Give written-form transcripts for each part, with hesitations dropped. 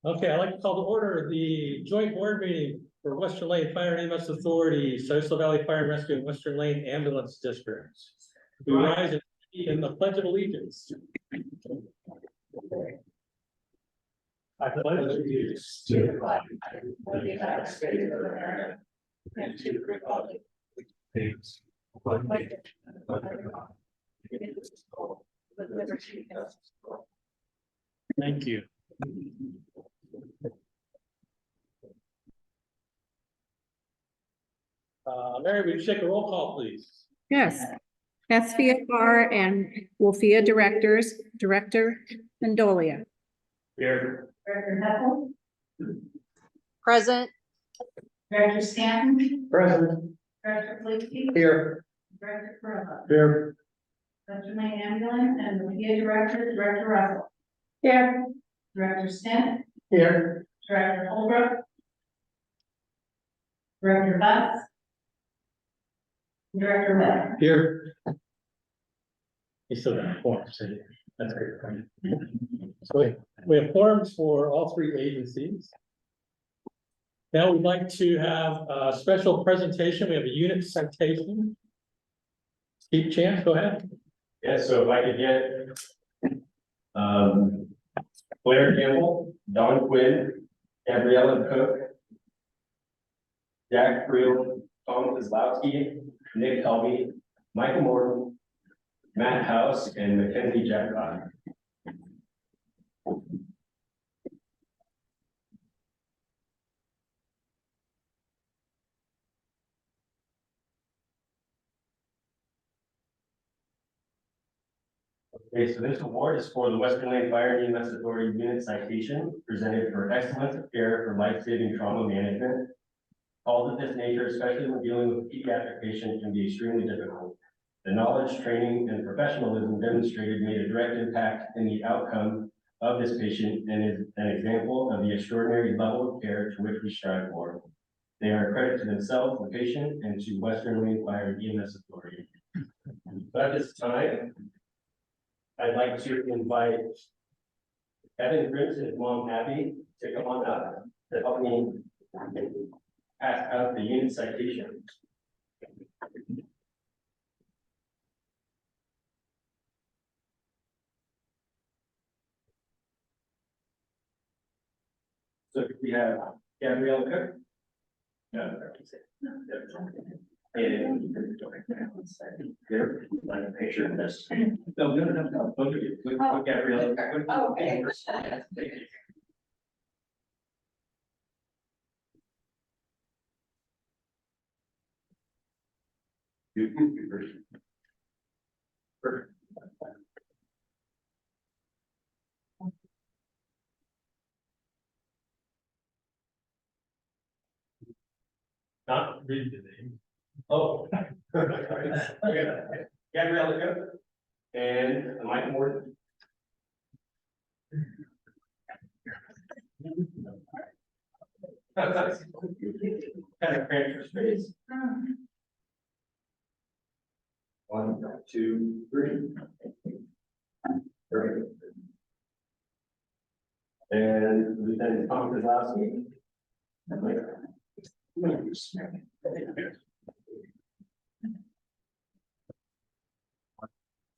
Okay, I'd like to call to order the joint board meeting for Western Lane Fire and EMS Authority, Siuslaw Valley Fire and Rescue, and Western Lane Ambulance Districts. We rise in the Pledge of Allegiance. I pledge allegiance to the flag of the United States of America and to the republic which one nation under God, indivisible, with liberty and justice for all. Thank you. Mary, would you take a roll call, please? Yes. Wlfea Bar and Wlfea Directors, Director Mendolia. Here. Director Hessel. Present. Director Stanton. Present. Director Wlfea. Here. Director Corona. Here. Western Lane Ambulance and Wlfea Director, Director Russell. Here. Director Stent. Here. Director Holbrook. Director Butts. Director Webb. Here. You still got forms, so that's great. So we have forms for all three agencies. Now we'd like to have a special presentation. We have a unit citation. Steve Chance, go ahead. Yeah, so if I could get Blair Campbell, Don Quinn, Gabriella Cook, Jack Creel, Tom Kozlowski, Nick Helmy, Michael Morton, Matt House, and Mackenzie Jackpot. Okay, so this award is for the Western Lane Fire and EMS Authority Unit Citation presented for excellence of care for life-saving trauma management. Calls of this nature, especially when dealing with pediatric patients, can be extremely difficult. The knowledge, training, and professionalism demonstrated made a direct impact in the outcome of this patient and is an example of the extraordinary level of care to which we strive for. They are a credit to themselves, the patient, and to Western Lane Fire and EMS Authority. But at this time, I'd like to invite Evan Grimms and his mom Abby to come on up to help me pass out the unit citation. So we have Gabriella Cook. And there, like a picture of this. No, both of you. Look, Gabriella. Oh, okay. Perfect. Not read the name. Oh. Okay. Gabriella Cook and Michael Morton. Kind of transfer space. 1, 2, 3. Perfect. And Lieutenant Tom Kozlowski.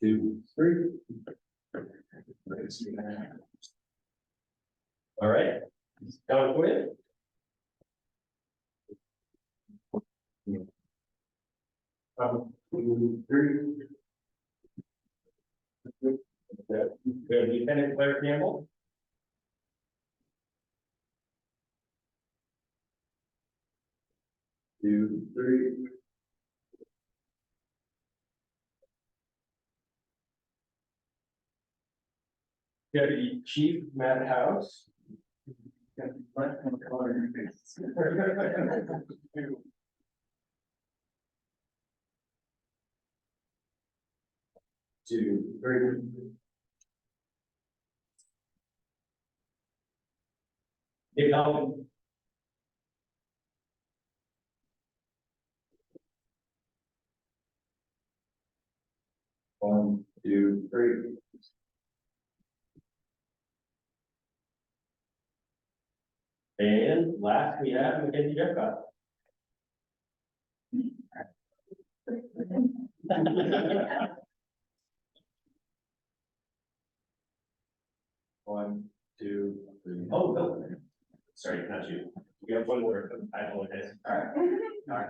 2, 3. All right. Don Quinn. Lieutenant Blair Campbell. Two, three. Deputy Chief Matt House. Two, three. Nick Helmy. 1, 2, 3. last, we have Mackenzie Jeffcott. One, two, three. Oh, no. Sorry, not you. You have one more. I apologize. All right. All right.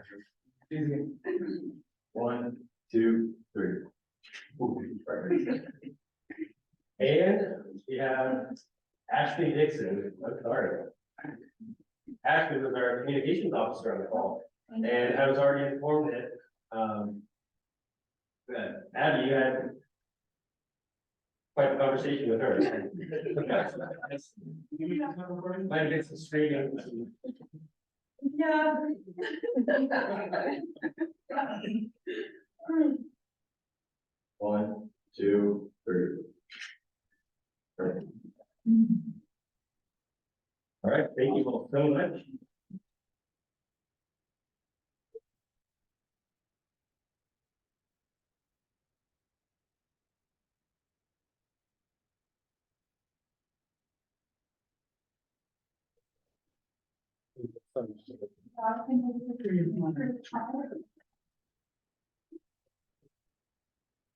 One, two, three. And we have Ashley Dixon. I'm sorry. Ashley was our communications officer on the call, and I was already informed that Abby, you had quite a conversation with her. Might get some straight. Yeah. One, two, three. Perfect. All right, thank you all so much.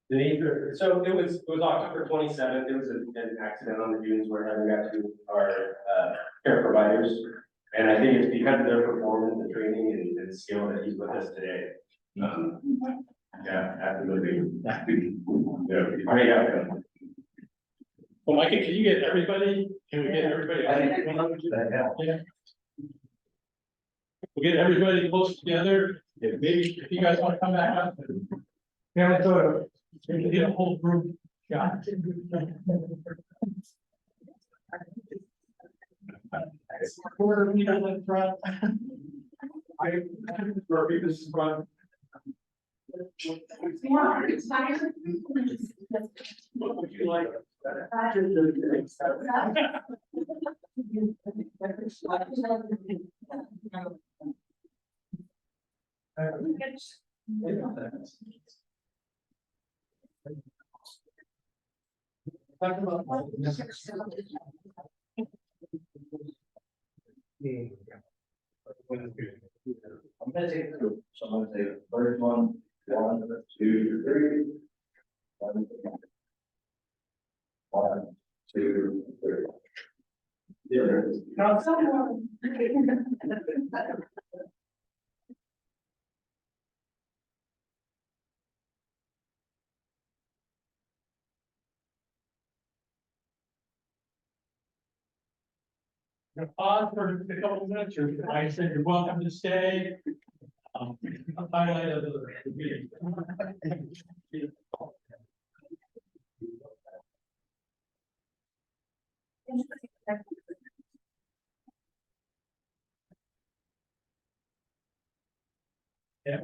Denise, so it was October 27th, there was an accident on the dunes where having got to our care providers. And I think it's because of their performance and training and skill that he's with us today. Yeah, absolutely. Yeah, great outcome. Well, Micah, can you get everybody? Can we get everybody? Yeah. We'll get everybody close together. Maybe if you guys want to come back up. Yeah, let's go. We get a whole group shot. Quarter meter in front. This is fun. What would you like? I'm gonna take it through. So I'm gonna say first one, two, three. One, two, three. Now, someone. Pause for a couple of minutes, or I said you're welcome to stay. A highlight of the meeting. Yeah.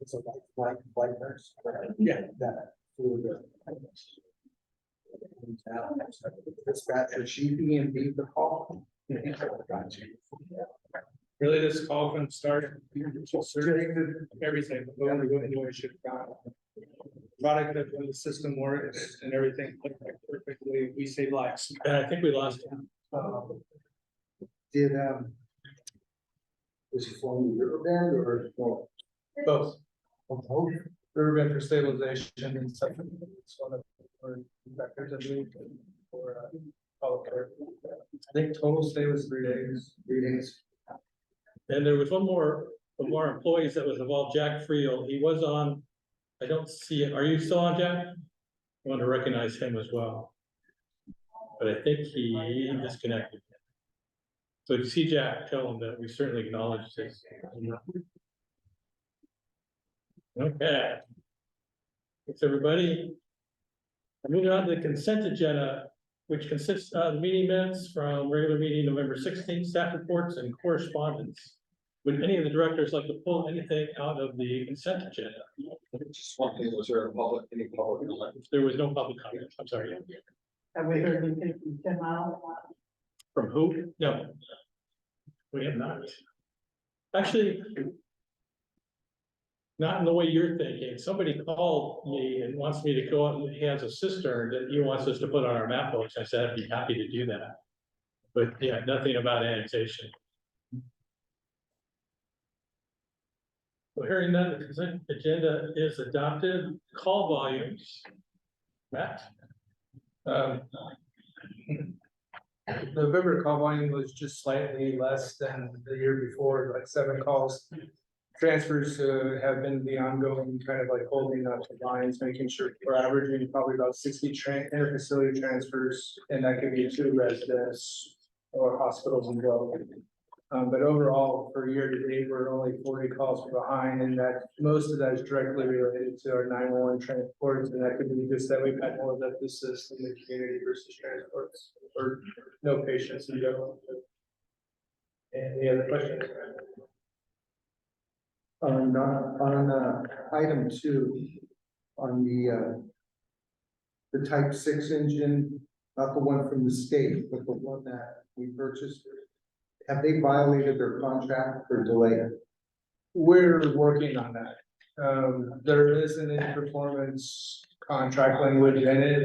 It's a white nurse. Yeah. That. Dispatcher, she being beat the call. Really, this call can start everything, anyway, should product of when the system works and everything clicked perfectly, we save lives. And I think we lost him. Did, was he flying Riverbend or? Both. Both. Riverbend for stabilization and stuff. It's one of our vectors of doing for all care. I think total stay was 3 days. 3 days. And there was one more employees that was involved, Jack Friel. He was on, I don't see it. Are you still on, Jack? I want to recognize him as well. But I think he disconnected. So if you see Jack, tell him that we certainly acknowledge this. Okay. Thanks, everybody. Moving on to the consent agenda, which consists of meeting minutes from regular meeting November 16th, staff reports and correspondence. Would any of the directors like to pull anything out of the consent agenda? Just one thing, was there a public, any public comment? There was no public comment. I'm sorry. Have we heard anything from Tim Allen? From who? No. We have not. Actually, not in the way you're thinking. Somebody called me and wants me to go out and he has a cistern that he wants us to put on our map books. I said, I'd be happy to do that. But yeah, nothing about annexation. So hearing that, the consent agenda is adopted. Call volumes. Matt? November call volume was just slightly less than the year before, like 7 calls. Transfers have been the ongoing kind of like holding up the lines, making sure we're averaging probably about 60 interfacility transfers, and that could be to residents or hospitals and well. But overall, for year to date, we're only 40 calls behind, and that most of that is directly related to our 911 transports, and that could be just that we've had more of that assist in the community versus transports, or no patients in general. Any other questions? On item 2, on the type 6 engine, not the one from the state, but the one that we purchased, have they violated their contract for delay? We're working on that. There is an in-performance contract language in it.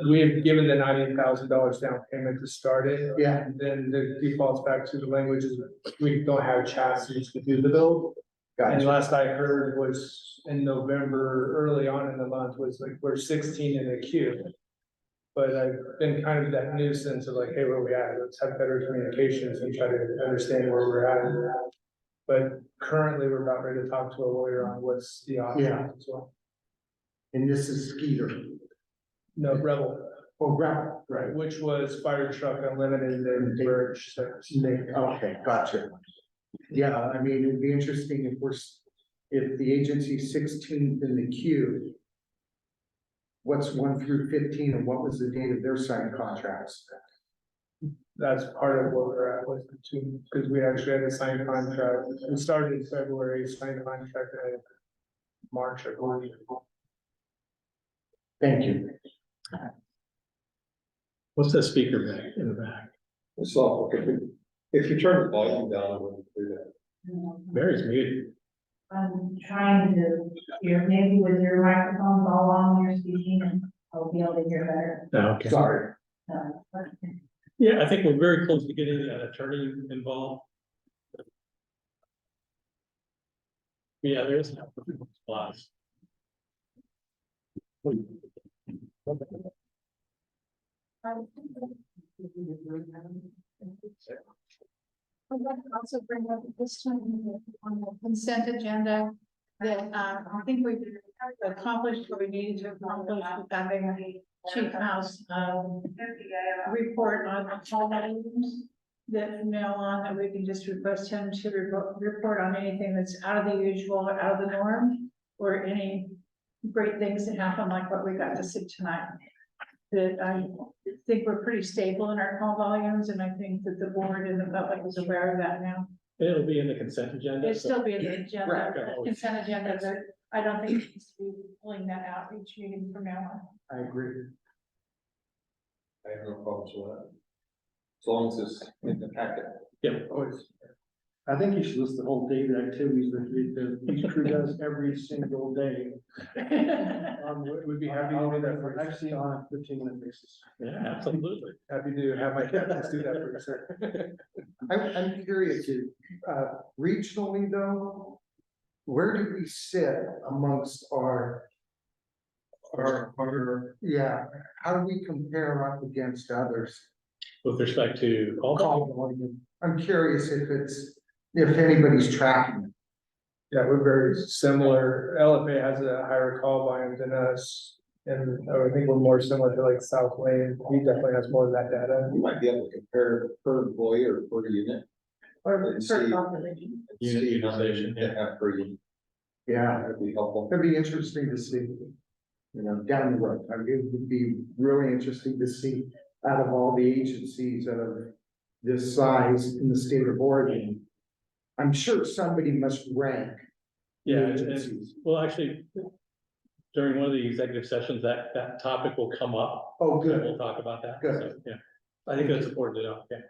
We have given the $90,000 down payment to start it. Yeah. And then the defaults back to the languages, we don't have chassis to do the build. And last I heard was in November, early on in the month, was like, we're 16 in the queue. But I've been kind of that nuisance of like, hey, where we at? Let's have better communications and try to understand where we're at. But currently, we're about ready to talk to a lawyer on what's the option. Yeah. As well. And this is Skeeter. No, Rebel, Oh, gravel, right, which was fire truck unlimited and merge. Okay, gotcha. Yeah, I mean, it'd be interesting if the agency's 16th in the queue. What's 1 through 15, and what was the date of their signed contracts? That's part of what we're at with the two, because we actually had a signed contract. We started in February, signed contract in March, I believe. Thank you. What's that speaker back in the back? So, if you turn the volume down, I wouldn't do that. Mary's muted. I'm trying to hear, maybe with your microphones all on when you're speaking, and I'll be able to hear better. Oh, okay. Sorry. Yeah, I think we're very close to getting an attorney involved. Yeah, there's lots. I'd like to also bring up this one on the consent agenda that I think we've accomplished what we needed to accomplish with having a chief house report on the call volumes. That from now on that we can just request him to report on anything that's out of the usual or out of the norm, or any great things that happen like what we got to see tonight. That I think we're pretty stable in our call volumes, and I think that the board and the public is aware of that now. It'll be in the consent agenda. It'll still be in the agenda, Right. consent agenda, but I don't think it needs to be pulling that out each meeting from now on. I agree. I have no problems with that. As long as it's in the packet. Yeah. I think you should list the whole daily activities that each crew does every single day. We'd be happy to do that for you. Actually, on a 15-minute basis. Yeah, absolutely. Happy to have my captains do that for you, sir. I'm curious, regionally though, where do we sit amongst our, yeah, how do we compare up against others? With respect to Call volume. I'm curious if anybody's tracking. Yeah, we're very similar. Wlfea has a higher call volume than us. And I think we're more similar to like South Lane. He definitely has more of that data. You might be able to compare per employee or per unit. Or And per see- population. Unit See how many utilization, they have per unit. Yeah, That'd be helpful. it'd be interesting to see, down the road. I mean, it would be really interesting to see out of all the agencies of this size in the state of Oregon. I'm sure somebody must rank. the Yeah, agencies. well, actually, during one of the executive sessions, that topic will come up. Oh, And good. we'll talk about that. Good. So, yeah, I think that's important to know. Yeah.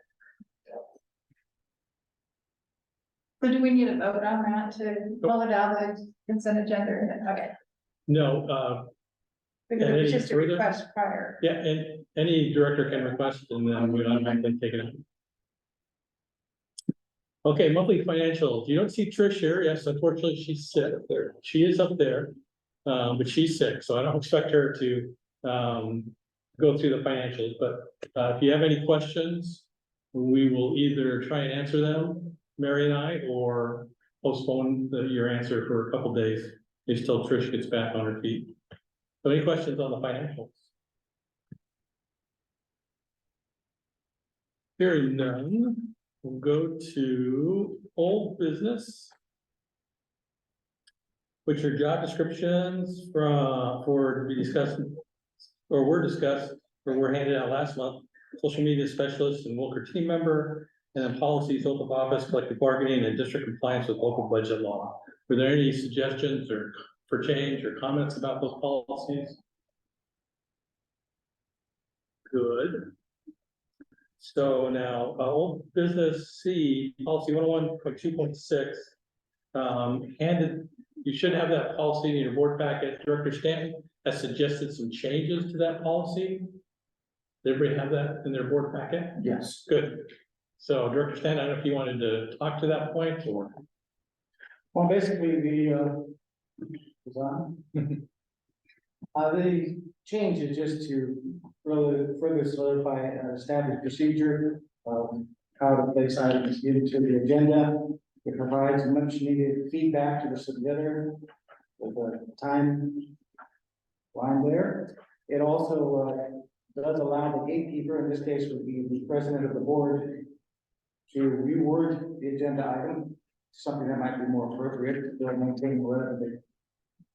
So do we need a vote on that to pull it out of the consent agenda? Okay. No, Because it Any was just a further? request prior. yeah, and any director can request and then we automatically take it up. Okay, monthly financials. You don't see Trish here. Yes, unfortunately, she's sick there. She is up there. But she's sick, so I don't expect her to, go through the financials, but, if you have any questions, we will either try and answer them, Mary and I, or postpone your answer for a couple days, until Trish gets back on her feet. So any questions on the financials? Hearing none, we'll go to old business, which are job descriptions for to be discussed, or were discussed, or were handed out last month. Social media specialist and Wilker team member, and then policies, oath of office, collective bargaining, and district compliance with local budget law. Were there any suggestions or for change or comments about those policies? Good. So now, old business C, policy 101.2.6, handed, you should have that policy in your board packet. Director Stanton has suggested some changes to that policy. Did everybody have that in their board packet? Yes. Good. So Director Stanton, I don't know if you wanted to talk to that point or. Well, basically, the change is just to further solidify an established procedure of how to place items into the agenda. It provides much needed feedback to the submitter with a time line there. It also does allow the gatekeeper, in this case would be the president of the board, to reword the agenda item, something that might be more appropriate, to maintain whatever the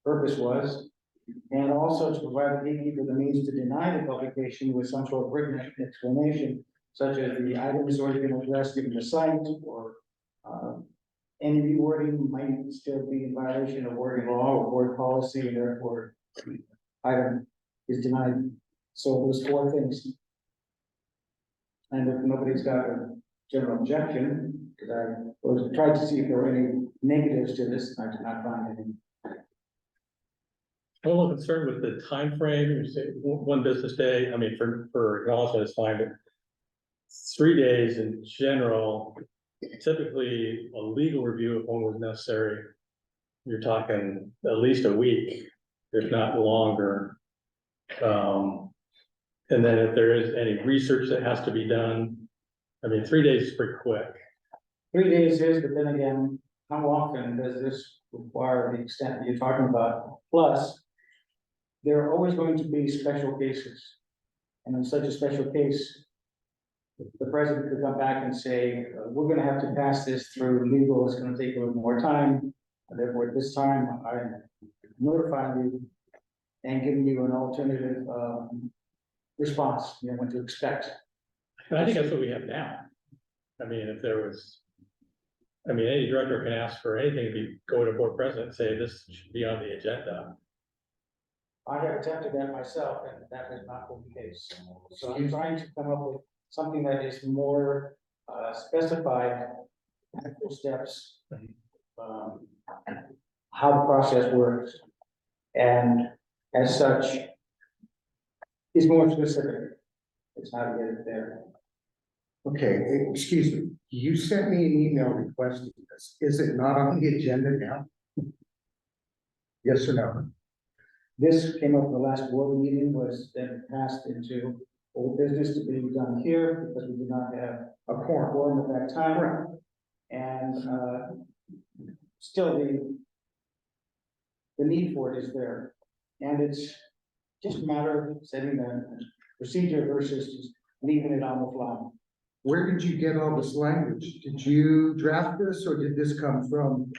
purpose was. And also to provide the gatekeeper the means to deny the publication with some sort of written explanation, such as the item has already been addressed given the site, or any rewording might still be in violation of wording law or board policy, and therefore item is denied. So those four things. And if nobody's got a general objection, because I tried to see if there were any negatives to this, and I did not find any. I'm a little concerned with the time frame. You say one business day. I mean, for acknowledgement is fine, but 3 days in general, typically a legal review if one was necessary. You're talking at least a week, if not longer. And then if there is any research that has to be done, I mean, 3 days is pretty quick. 3 days is, but then again, how often does this require the extent that you're talking about? Plus, there are always going to be special cases. And in such a special case, the president could come back and say, we're gonna have to pass this through legal, it's gonna take a little more time. And therefore, at this time, I'm notifying you and giving you an alternative response, you know, what to expect. And I think that's what we have now. I mean, if there was, I mean, any director can ask for anything to be, go to board president and say this should be on the agenda. I have attempted that myself, and that has not been the case. So I'm trying to come up with something that is more specified actual steps, how the process works, and as such, is more specific. It's how to get it there. Okay, excuse me, you sent me an email requesting this. Is it not on the agenda now? Yes or no? This came up in the last board meeting, was then passed into old business to be done here, because we did not have a quorum at that time. Right. And still the need for it is there. And it's just a matter of setting the procedure versus just leaving it on the fly. Where did you get all this language? Did you draft this, or did this come from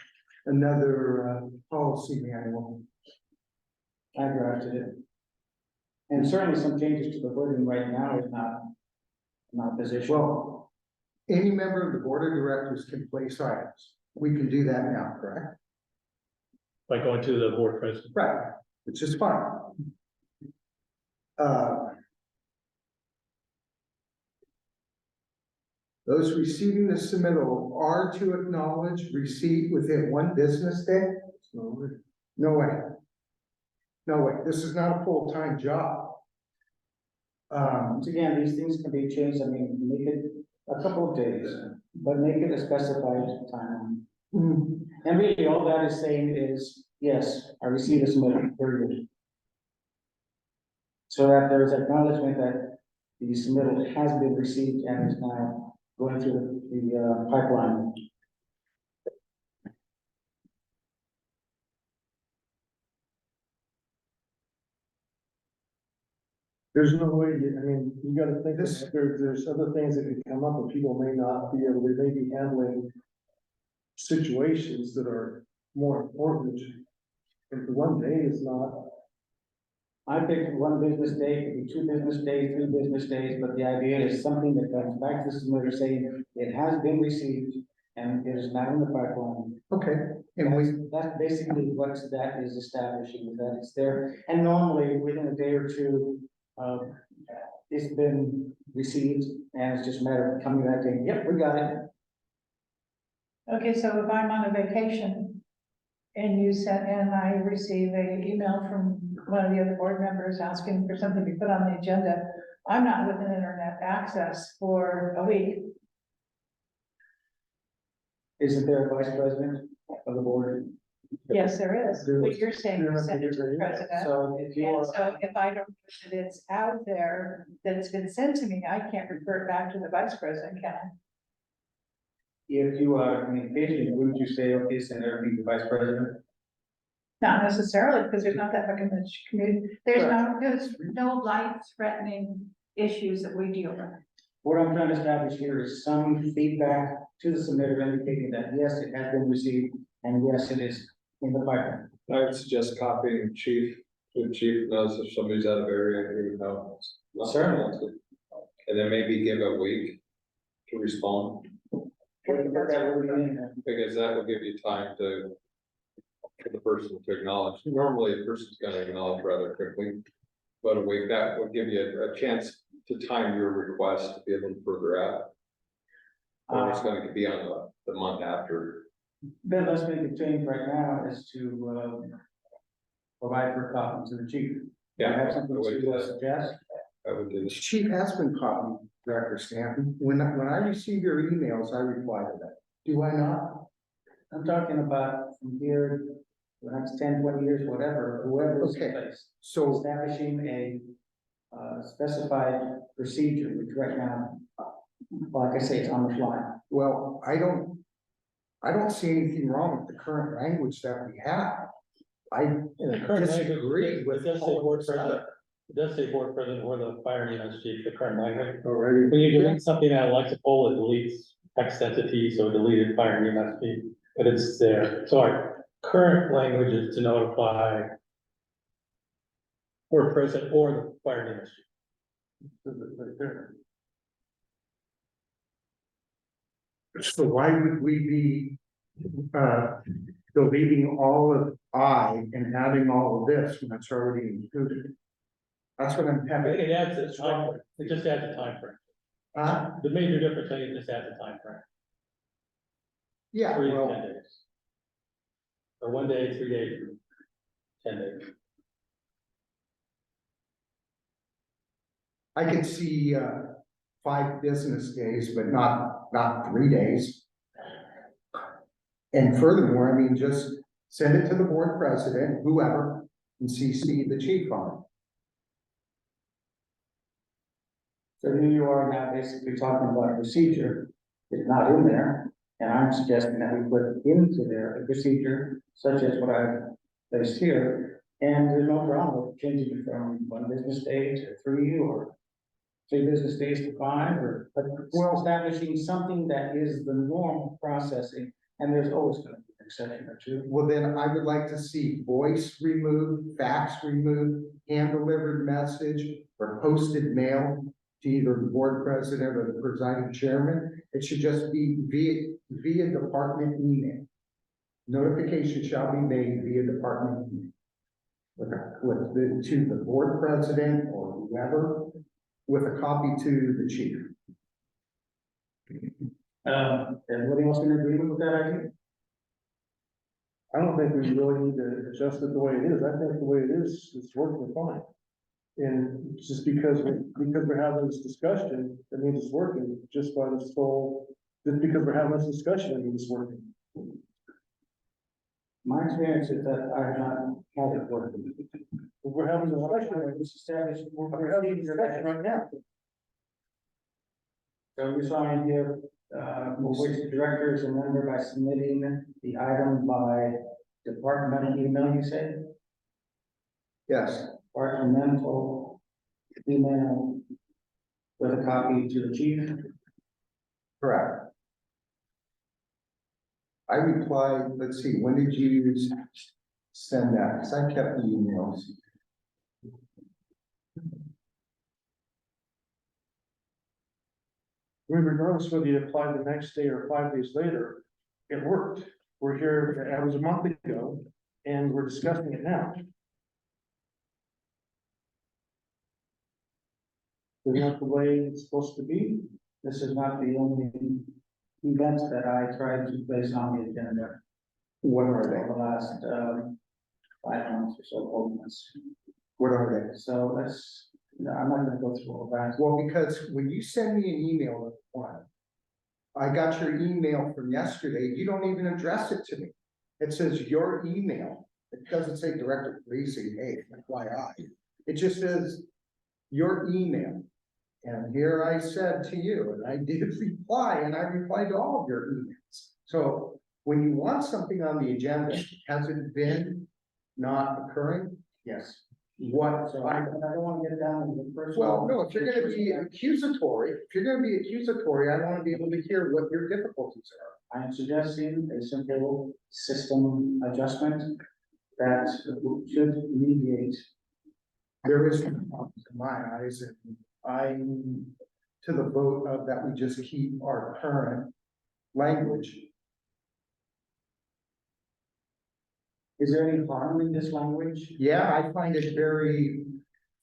another policy manual? I drafted it. And certainly some changes to the wording right now is not position. Well, any member of the board of directors can place items. We can do that now, correct? By going to the board president. Right, which is fine. those receiving the submittal are to acknowledge receipt within 1 business day? No way. No way, this is not a full-time job. Once again, these things can be changed, I mean, make it a couple of days, but make it a specified timeline. mm, And really, all that is saying is, yes, I received this submittal, period. So that there is acknowledgement that the submittal has been received and is now going through the pipeline. There's no way, I mean, you gotta think that there's other things that can come up and people may not be able, they may be handling situations that are more important. And 1 day is not, I picked 1 business day, it could be 2 business days, 3 business days, but the idea is something that comes back to the submitter saying it has been received and it is now in the pipeline. okay, and we, That's basically what that is establishing, that it's there, and normally within a day or two, it's been received, and it's just a matter of coming back saying, yep, we got it. Okay, so if I'm on a vacation and you sent, and I receive an email from one of the other board members asking for something to be put on the agenda, I'm not with an internet access for a week. Isn't there a vice president of the board? Yes, there is, but you're saying you sent it to the president. So if you And are, so if I don't know that it's out there, that it's been sent to me, I can't refer it back to the vice president, can I? if you are communication, wouldn't you say, okay, send everything to vice president? Not necessarily, because there's not that much community, there's no life-threatening issues that we deal with. What I'm trying to establish here is some feedback to the submitter indicating that, yes, it has been received, and yes, it is in the pipeline. I would suggest copying chief, so the chief knows if somebody's out of area, he would know. Certainly. And then maybe give a week to respond, because that will give you time to, for the person to acknowledge. Normally, a person's gonna acknowledge rather quickly, but a week, that will give you a chance to time your request to be a little further out. Or it's going to be on the month after. Then let's make a change right now is to, provide for copy to the chief. Yeah, Have something I would do to that. suggest? I would do the this. chief has been copied, Director Stanton. When I receive your emails, I reply to that. Do I not? I'm talking about from here, the next 10, 20 years, whatever, whoever is in Okay. place. So, Establishing a specified procedure, which right now, like I say, it's on the fly. well, I don't see anything wrong with the current language that we have. I In the current disagree language, with it does say all of board this president, other. it does say board president or the fire unit chief, the current language. already, When you delete something out of Lexipol, it deletes text entity, so it deleted fire and EMS chief, but it's there. So our current language is to notify board president or the fire and EMS chief. right there. So why would we be, deleting all of I and adding all of this when it's already included? That's what I'm having. It adds a time, it just adds a time frame. The major difference, I think, it just adds a time frame. Yeah, 3 to 10 well, days. Or 1 day, 3 days, 10 days. I could see, 5 business days, but not 3 days. And furthermore, I mean, just send it to the board president, whoever, and CC the chief on it. So here you are now basically talking about a procedure, it's not in there, and I'm suggesting that we put into there a procedure such as what I've placed here, and there's no problem with changing it from 1 business day to 3 or 3 business days to 5, or, but we're establishing something that is the normal processing, and there's always gonna be an exception or two. Well, then I would like to see voice removed, fax removed, hand-delivered message, or posted mail to either the board president or the presiding chairman. It should just be via department email. Notification shall be made via department email. To the board president or whoever, with a copy to the chief. Everybody else in agreement with that idea? I don't think we really need to adjust it the way it is. I think the way it is, it's working fine. And just because we're having this discussion, it means it's working just by the sole, just because we're having this discussion, it means it's working. My experience is that I have not had it working. We're having a discussion, We're having a discussion right now. So you're trying here, which director is a member by submitting the item by departmental email, you say? Yes, Departmental email with a copy to the chief. correct. I replied, let's see, when did you send that? Because I kept the emails. regardless whether you apply the next day or 5 days later, it worked. We're here, it was a month ago, and we're discussing it now. Isn't that the way it's supposed to be? This is not the only event that I tried to place on the agenda What are for they? the last 5 months or so, 4 months. What are they? So let's, no, I'm not gonna go through all that. Well, because when you send me an email, one, I got your email from yesterday, you don't even address it to me. It says your email, it doesn't say Director Parisi, hey, FYI. It just says your email. And here I said to you, and I did reply, and I replied to all of your emails. So when you want something on the agenda, has it been not occurring? Yes. What, So I don't wanna get down into the first. well, no, if you're gonna be accusatory, I wanna be able to hear what your difficulties are. I am suggesting a simple system adjustment that should alleviate. There is, in my eyes, and I'm to the vote of that we just keep our current language. Is there any harm in this language? Yeah, I find it very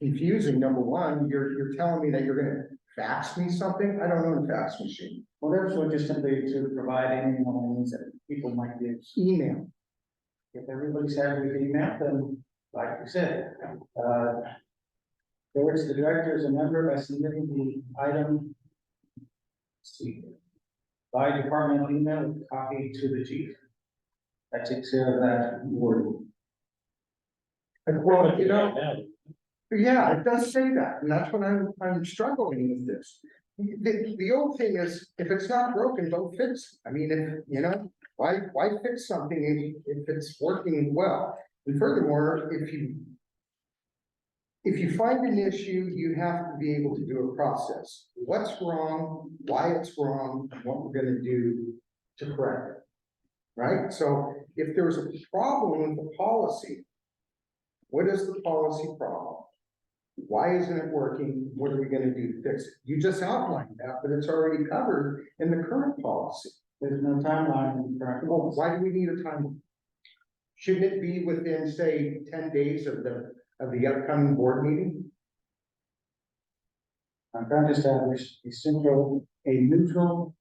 confusing. Number one, you're telling me that you're gonna fax me something? I don't own a fax machine. Well, therefore, just simply to provide any means that people might use. Email. If everybody's happy with email, then like you said, George, the director is a member by submitting the item. Let's see, by departmental email with copy to the chief. That takes care of that word. Well, you know, yeah, it does say that, and that's what I'm struggling with this. The old thing is, if it's not broken, don't fix it. I mean, if, you know, why fix something if it's working well? And furthermore, if you find an issue, you have to be able to do a process. What's wrong, why it's wrong, and what we're gonna do to correct it. Right? So if there's a problem with the policy, what is the policy problem? Why isn't it working? What are we gonna do to fix it? You just outlined that, but it's already covered in the current policy. There's no timeline in the current Well, rules. why do we need a timeline? Shouldn't it be within, say, 10 days of the upcoming board meeting? I'm trying to establish a neutral,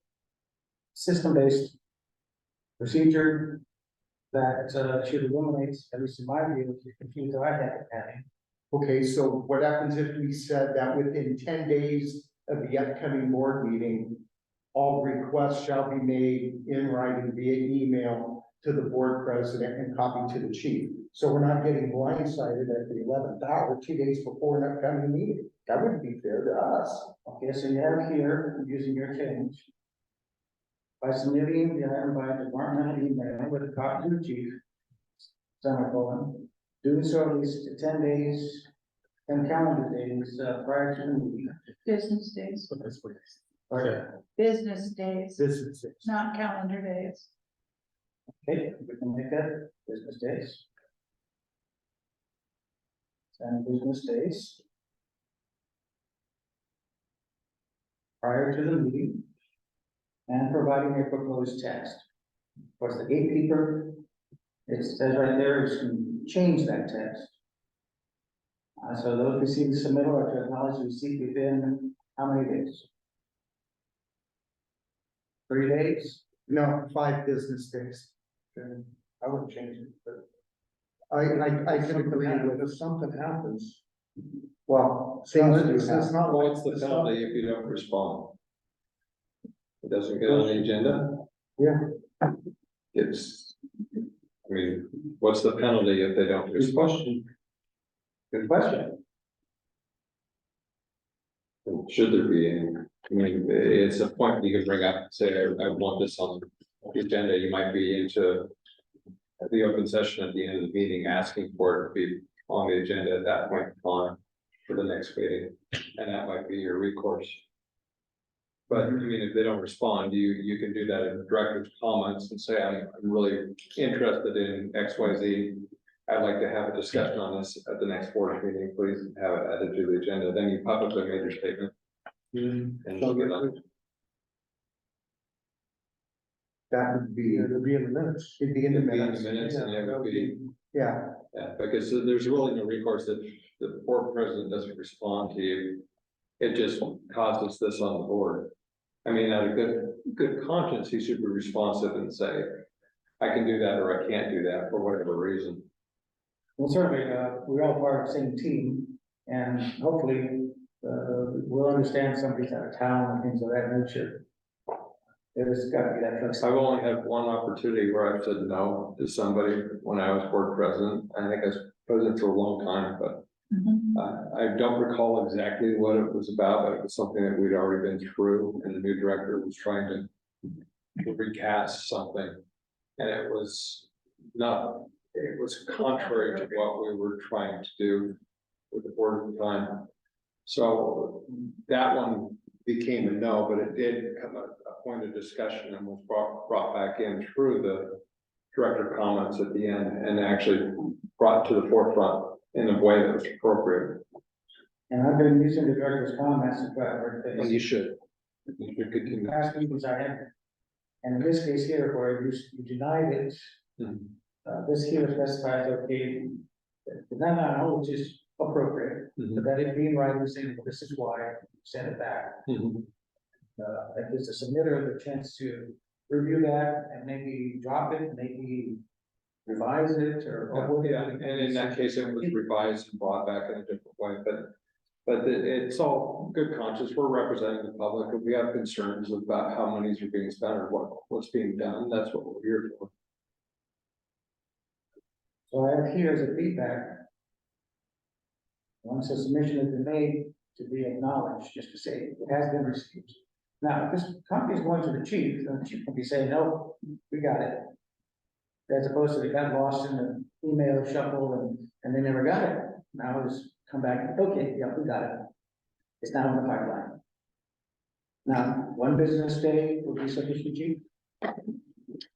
system-based procedure that should eliminate, at least in my view, the confusion I have having. Okay, so what happens if we said that within 10 days of the upcoming board meeting, all requests shall be made in writing via email to the board president and copy to the chief? So we're not getting blindsided at the 11th hour, 2 days before an upcoming meeting. That wouldn't be fair to us. Okay, so you have here, using your change. By submitting the item by departmental email with a copy to the chief. Semicolon, doing so at least 10 days, 10 calendar days prior to the meeting. Business days, Or, business days, Businesses. not calendar days. okay, we can make that business days. 10 business days. Prior to the meeting. And providing a proposed text. Of course, the gatekeeper, it says right there, is to change that text. So those receive the submittal are to acknowledge the receipt within how many days? 3 days? No, 5 business days. And I wouldn't change it, but. I can Something agree happens- with, If something happens. well, It's things not- do it's happen. not like- What's the it's not- penalty if you don't respond? It doesn't get on the agenda? Yeah. It's, I mean, what's the penalty if they don't Good respond? question. Good question. Should there be any, I mean, it's a point you can bring up, and say, I want this on the agenda, you might be into the open session at the end of the meeting, asking for it to be on the agenda at that point in time for the next meeting, and that might be your recourse. But I mean, if they don't respond, you can do that in the director's comments and say, I'm really interested in X, Y, Z. I'd like to have a discussion on this at the next board meeting, please have it added to the agenda, then you publicly made your statement. And So get on. That would be, It'll be in the minutes. it'd be in the It'd be in the minutes, minutes and it would be, yeah. yeah, because there's really no recourse that the board president doesn't respond to you. It just causes this on the board. I mean, out of good conscience, he should be responsive and say, I can do that or I can't do that for whatever reason. Well, certainly, we're all part of the same team, and hopefully, we'll understand somebody's out of town and things of that nature. There's gotta be that I've flexibility. only had one opportunity where I've said no to somebody when I was board president. I think I was president for a long time, but I don't recall exactly what it was about, but it was something that we'd already been through, and the new director was trying to recast something. And it was not, it was contrary to what we were trying to do with the board at the time. So that one became a no, but it did come a point of discussion and was brought back in through the director comments at the end, and actually brought to the forefront in a way that was appropriate. And I've been using the director's comments to try to work And things. you should. You should In continue. past meetings I had, and in this case here, where you denied it, Mhm. this here specifies, okay, no, which is appropriate, but that it being right, saying, well, this is why, send it back. Mhm. That gives the submitter the chance to review that and maybe drop it, maybe revise it or Yeah, whatever. and in that case, it was revised and brought back in a different way, but it's all good conscience. We're representing the public. If we have concerns about how monies are being spent or what's being done, that's what we're here for. So I have here as a feedback. Once a submission has been made, to be acknowledged, just to say it has been received. Now, if this copy is going to the chief, then the chief can be saying, no, we got it. As opposed to they got lost in the email shuffle and they never got it. Now it's come back, okay, yeah, we got it. It's now in the pipeline. Now, 1 business day will be sufficient, chief,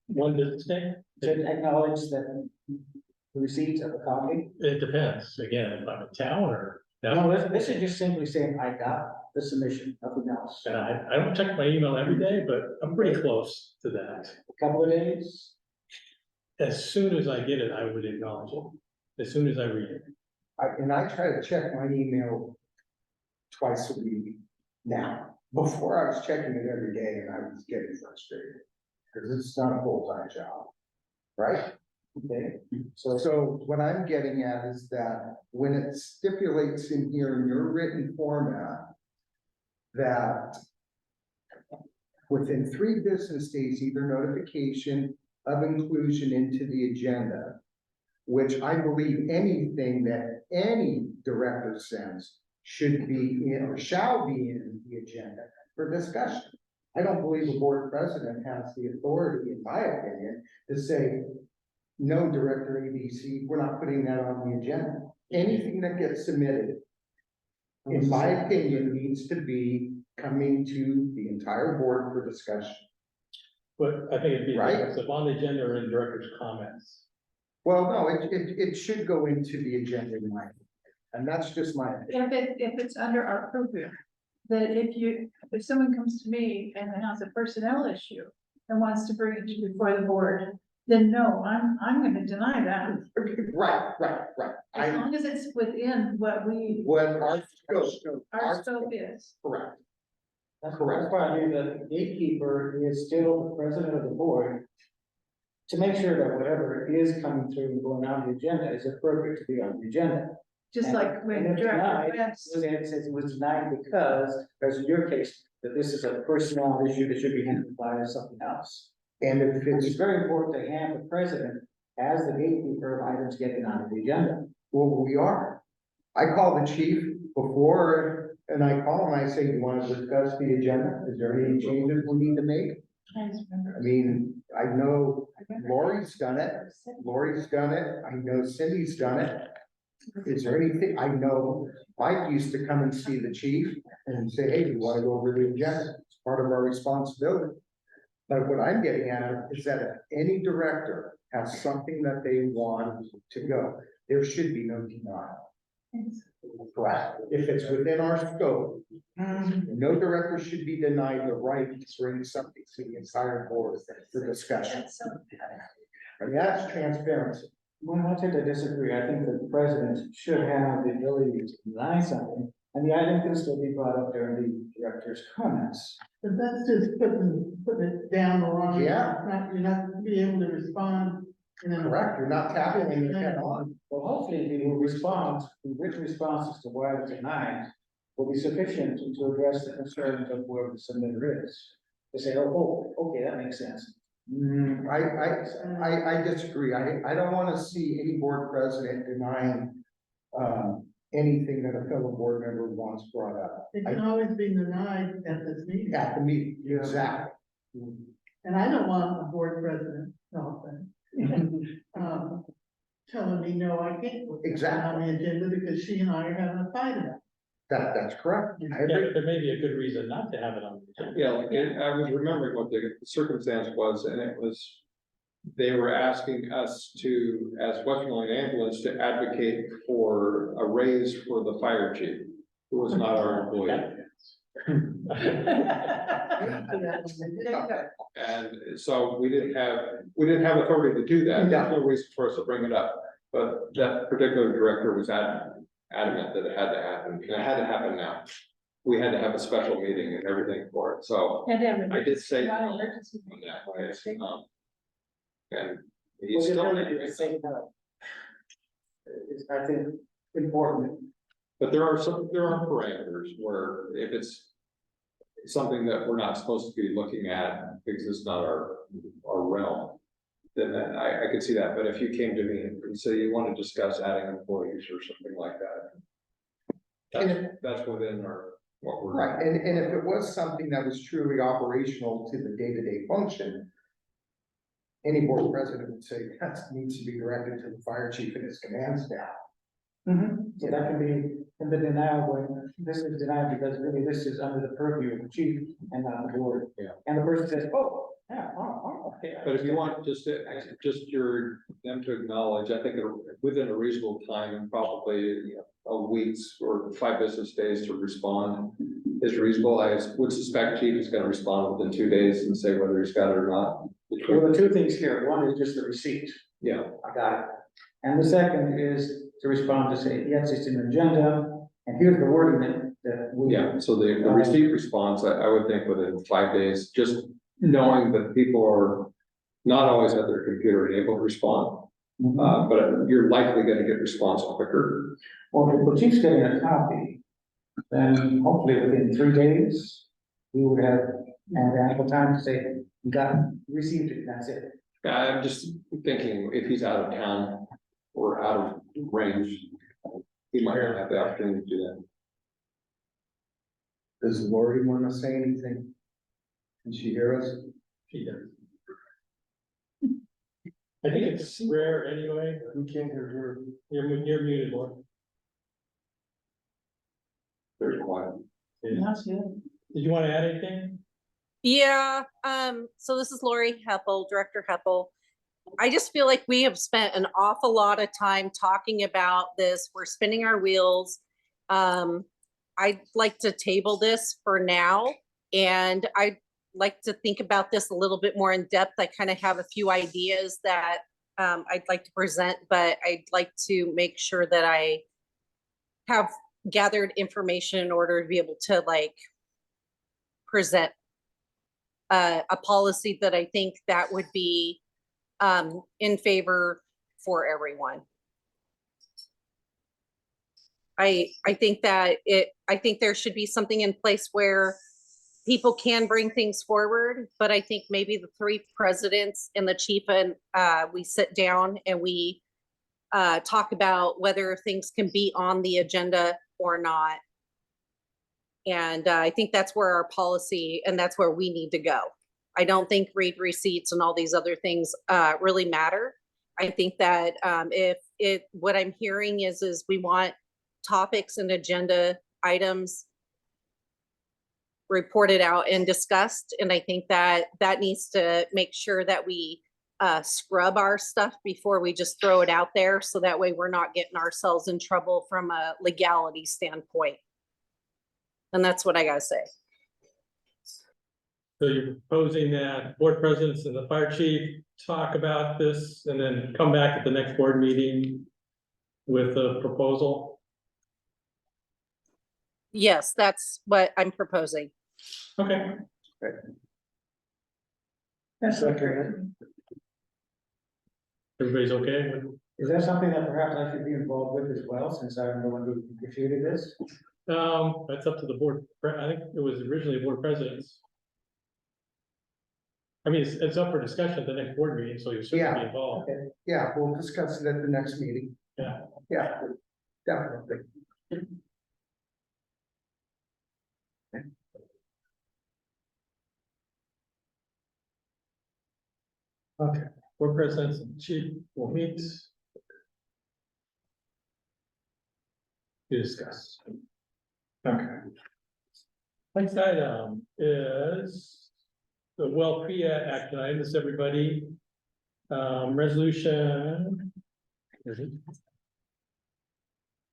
One business day? to acknowledge that the receipt of a copy. It depends, again, if I'm in town or. No, this is just simply saying, I got the submission, nothing else. And I don't check my email every day, but I'm pretty close to that. A couple of days, As soon as I get it, I would acknowledge it, as soon as I read it. I try to check my email twice a week now. Before I was checking it every day and I was getting frustrated. Because it's not a full-time job, right? okay, So what I'm getting at is that when it stipulates in here in your written format that within 3 business days, either notification of inclusion into the agenda, which I believe anything that any director sends should be in or shall be in the agenda for discussion. I don't believe the board president has the authority, in my opinion, to say, no, Director ABC, we're not putting that on the agenda. Anything that gets submitted, in my opinion, needs to be coming to the entire board for discussion. But I think it'd be, Right. if on the agenda or in director's comments. Well, no, it should go into the agenda in my opinion, and that's just my opinion. If it's under our purview, that if someone comes to me and has a personnel issue and wants to bring it before the board, then no, I'm gonna deny that. Right. As long as it's within what What our scope our scope is. correct. That's why I mean, the gatekeeper is still the president of the board. To make sure that whatever is coming through and going on the agenda is appropriate to be on the agenda. Just like when And if Director denied, West, Suzanne says it was denied because, as in your case, that this is a personnel issue that should be handled by something else. And if It's it's, very important to have the president as the gatekeeper of items getting on the agenda. well, we are. I call the chief before, and I call him, I say, you want to discuss the agenda? Is there any changes we need to make? I mean, I know Lori's done it. Lori's done it. I know Cindy's done it. Is there anything, I know Mike used to come and see the chief and say, hey, you want to go over the agenda? It's part of our responsibility. But what I'm getting at is that if any director has something that they want to go, there should be no denial. Correct. If it's within our scope, no director should be denied the right to bring something to the entire board for discussion. And that's transparency. Well, I tend to disagree. I think that the president should have the ability to deny something, and the item can still be brought up during the director's comments. But that's just putting it down the line. Yeah. You're not gonna be able to respond. Correct, you're not tackling it head on. Well, hopefully the response, the written responses to why it was denied will be sufficient to address the concerns of whoever the submitter is. To say, okay, that makes sense. I disagree. I don't want to see any board president denying anything that a fellow board member wants brought up. It can always be denied at this meeting. At the meeting, exactly. And I don't want a board president, telling me, no, I can't. put that Exactly. On the agenda because she and I are having a fight about it. That's correct. I Yeah, agree. there may be a good reason not to have it on. the agenda. Yeah, and I was remembering what the circumstance was, and it was, they were asking us to, as Westmoreland Ambulance, to advocate for a raise for the fire chief, who was not our employee. And so we didn't have authority to do that. There's no reason for us to bring it up. But that particular director was adamant that it had to happen, and it had to happen now. We had to have a special meeting and everything for it, so I did say no on that. And he's still. Is, I think, important. But there are parameters where if it's something that we're not supposed to be looking at because it's not our realm, then I could see that. But if you came to me and say you want to discuss adding employees or something like that, that's within what we're. Right, and if it was something that was truly operational to the day-to-day function, any board president would say, that needs to be directed to the fire chief and his command staff. So that can be in the denial when this is denied because really this is under the purview of the chief and not the board. Yeah. And the person says, oh, yeah, okay. But if you want just them to acknowledge, I think within a reasonable time, and probably a week's or 5 business days to respond is reasonable. I would suspect chief is gonna respond within 2 days and say whether he's got it or not. Well, the two things here, one is just the receipt. Yeah, I got it. And the second is to respond to say, yes, it's an agenda, and here's the wording that we. yeah, so the receipt response, I would think within 5 days, just knowing that people are not always at their computer and able to respond. But you're likely gonna get response quicker. Well, if the chief's getting a copy, then hopefully within 3 days, we would have ample time to say, you got it, received it, that's it. I'm just thinking if he's out of town or out of range, he might not have the opportunity to do that. Does Lori want to say anything? Can she hear us? She does. I think it's rare anyway. We can't hear her. You're muted, Laura. Very quiet. That's good. Did you want to add anything? Yeah, so this is Lori Heppel, Director Heppel. I just feel like we have spent an awful lot of time talking about this. We're spinning our wheels. I'd like to table this for now, and I'd like to think about this a little bit more in depth. I kind of have a few ideas that I'd like to present, but I'd like to make sure that I have gathered information in order to be able to present a policy that I think that would be in favor for everyone. I think that I think there should be something in place where people can bring things forward, but I think maybe the 3 presidents and the chief and we sit down and we talk about whether things can be on the agenda or not. And I think that's where our policy and that's where we need to go. I don't think read receipts and all these other things really matter. I think that what I'm hearing is we want topics and agenda items reported out and discussed. And I think that needs to make sure that we scrub our stuff before we just throw it out there. So that way we're not getting ourselves in trouble from a legality standpoint. And that's what I gotta say. So you're proposing that board presidents and the fire chief talk about this and then come back at the next board meeting with a proposal? Yes, that's what I'm proposing. Okay. That's Second. Everybody's okay with? Is that something that perhaps I should be involved with as well, since I'm the one who refuted this? That's up to the board. I think it was originally board presidents. I mean, it's up for discussion at the next board meeting, so you certainly be involved. Okay. Yeah, we'll discuss it at the next meeting. Yeah. Yeah, definitely. Okay, board presidents and chief will meet. To discuss. Okay. Next item is the Wlfea action item. This everybody. Resolution.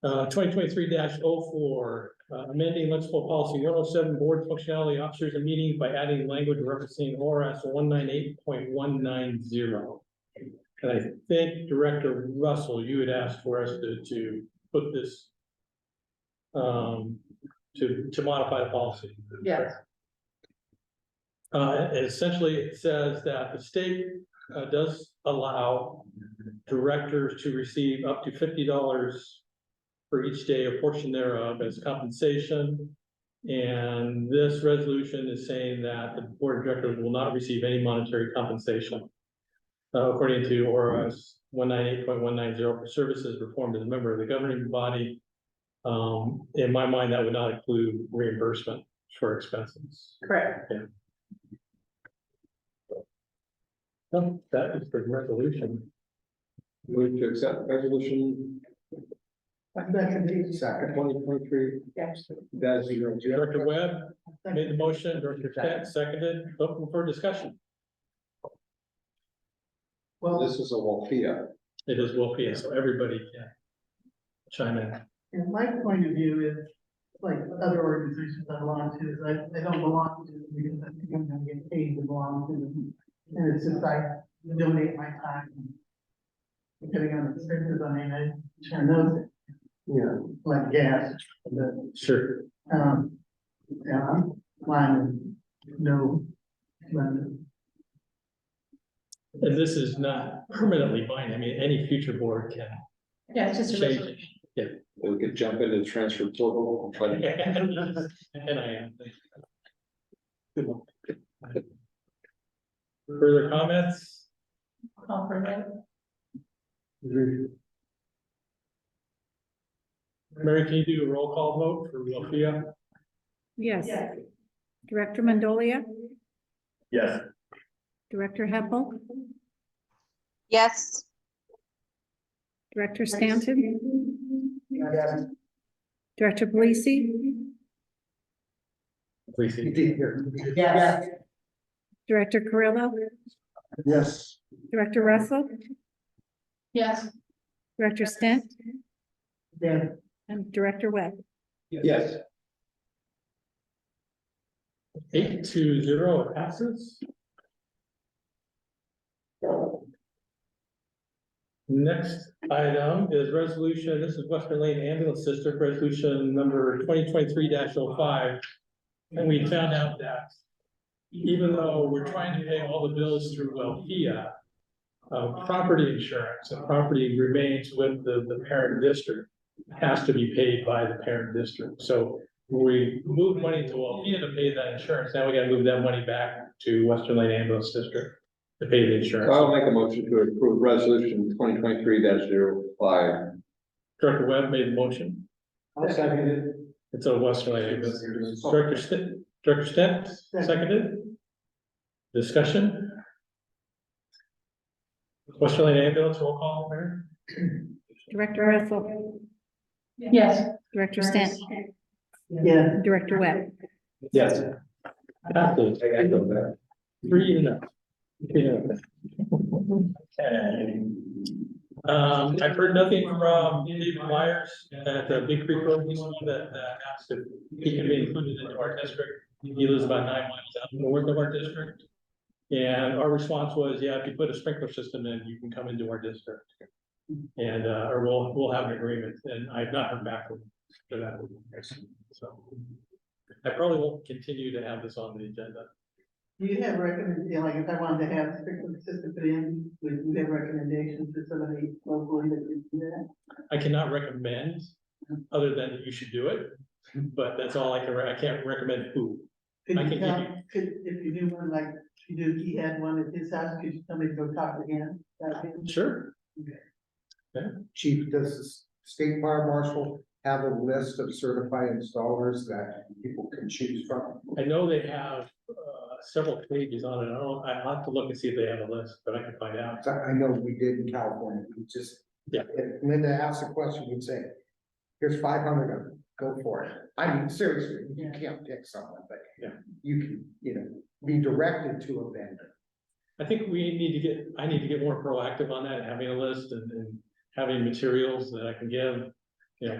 2023-04, amending legislative policy 107 board functionality officers and meetings by adding language referencing ORS 198.190. And I think Director Russell, you had asked for us to put this to modify the policy. Yes. Essentially, it says that the state does allow directors to receive up to $50 for each day, a portion thereof as compensation. And this resolution is saying that the board of directors will not receive any monetary compensation. According to ORS 198.190 for services performed as a member of the governing body. In my mind, that would not include reimbursement for expenses. Correct. Yeah. So that is the resolution. Move to accept resolution Second. 2023. Yes. That's zero. Director Webb made the motion, Director Stent seconded, open for discussion. Well, this is a Wlfea. It is Wlfea, so everybody can chime in. And my point of view is, like other organizations I belong to, is I don't belong to them because I think I'm gonna get paid to belong to them. And it's just I donate my time. Depending on the expenses, I mean, I turn those, like gas, but, Sure. yeah, I'm fine with no. And this is not permanently binding. I mean, any future board can Yeah, it's just a change. resolution. We could jump into the transfer portal and try to. And I am. Further comments? Call for that. Mary, can you do a roll call vote for Wlfea? Yes. Director Mandolia, Yes. Director Heppel, Yes. Director Stanton, Director Polisi, Please. You did hear. Yes. Director Carrillo, Yes. Director Russell, Yes. Director Stent, Yeah. and Director Webb. Yes. 8-0 passes. Next item is resolution, this is Western Lane Ambulance District Resolution number 2023-05. And we found out that even though we're trying to pay all the bills through Wlfea, property insurance and property remains with the parent district, has to be paid by the parent district. So we moved money to Wlfea to pay that insurance. Now we gotta move that money back to Western Lane Ambulance District to pay the insurance. I'll make a motion to approve resolution 2023-05. Director Webb made the motion. I'll second it. It's a Western Lane Ambulance. Director Stent, seconded. Discussion. Western Lane Ambulance, roll call, Mayor. Director Russell, Yes. Director Stent, Yeah. Director Webb. Yes. Absolutely. I echo that. 3-0. 3-0. Okay. I've heard nothing from David Myers at the Big Creek Road that asked if he can be included into our district. He lives about 9 miles out north of our district. And our response was, yeah, if you put a sprinkler system in, you can come into our district. And, or we'll have an agreement, and I've not heard back from him for that. So I probably won't continue to have this on the agenda. Do you have like if I wanted to have a sprinkler system put in, would you have recommendations for somebody locally that could do that? I cannot recommend, other than you should do it, but that's all I can, I can't recommend who. Could I you can tell, give you- could, if you do one like, he had one at his house, could somebody go talk to him? about him? Sure. Chief, does the state fire marshal have a list of certified installers that people can choose from? I know they have several pages on it. I'll have to look and see if they have a list, but I can find out. I know we did in California, we just. Yeah. And then they ask the question, we'd say, here's 500 of them, go for it. I mean, seriously, you can't pick someone, but Yeah. you can, be directed to a vendor. I think I need to get more proactive on that, having a list and having materials that I can give,